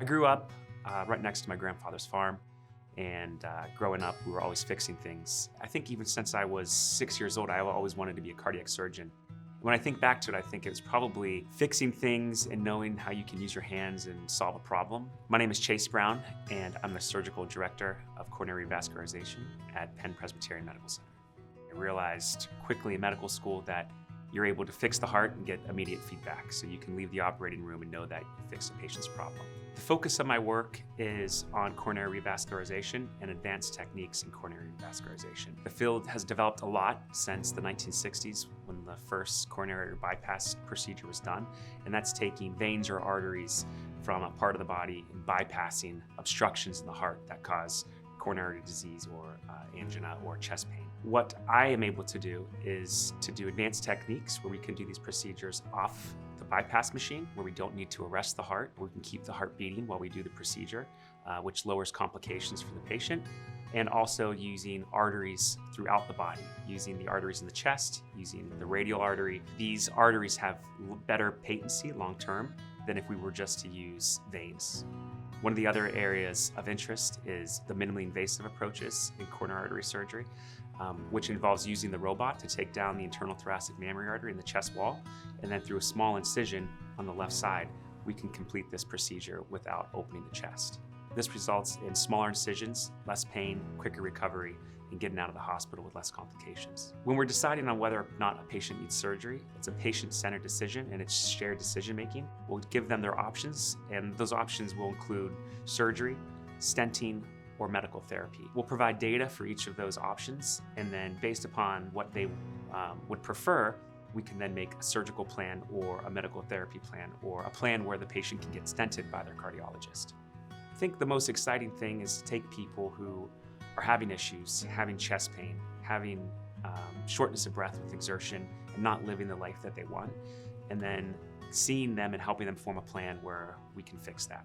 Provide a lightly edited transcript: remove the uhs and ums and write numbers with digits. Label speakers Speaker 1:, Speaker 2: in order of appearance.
Speaker 1: I grew up right next to my grandfather's farm, and growing up, we were always fixing things. I think even since I was 6 years old, I always wanted to be a cardiac surgeon. When I think back to it, I think it was probably fixing things and knowing how you can use your hands and solve a problem. My name is Chase Brown, and I'm the surgical director of coronary revascularization at Penn Presbyterian Medical Center. I realized quickly in medical school that you're able to fix the heart and get immediate feedback, so you can leave the operating room and know that you fixed a patient's problem. The focus of my work is on coronary revascularization and advanced techniques in coronary revascularization. The field has developed a lot since the 1960s when the first coronary bypass procedure was done, and that's taking veins or arteries from a part of the body and bypassing obstructions in the heart that cause coronary disease or angina or chest pain. What I am able to do is to do advanced techniques where we can do these procedures off the bypass machine, where we don't need to arrest the heart. We can keep the heart beating while we do the procedure, which lowers complications for the patient. And also using arteries throughout the body, using the arteries in the chest, using the radial artery. These arteries have better patency long-term than if we were just to use veins. One of the other areas of interest is the minimally invasive approaches in coronary artery surgery, which involves using the robot to take down the internal thoracic mammary artery in the chest wall, and then through a small incision on the left side, we can complete this procedure without opening the chest. This results in smaller incisions, less pain, quicker recovery, and getting out of the hospital with less complications. When we're deciding on whether or not a patient needs surgery, it's a patient-centered decision and it's shared decision-making. We'll give them their options, and those options will include surgery, stenting, or medical therapy. We'll provide data for each of those options, and then based upon what they would prefer, we can then make a surgical plan or a medical therapy plan or a plan where the patient can get stented by their cardiologist. I think the most exciting thing is to take people who are having issues, having chest pain, having shortness of breath with exertion, and not living the life that they want, and then seeing them and helping them form a plan where we can fix that.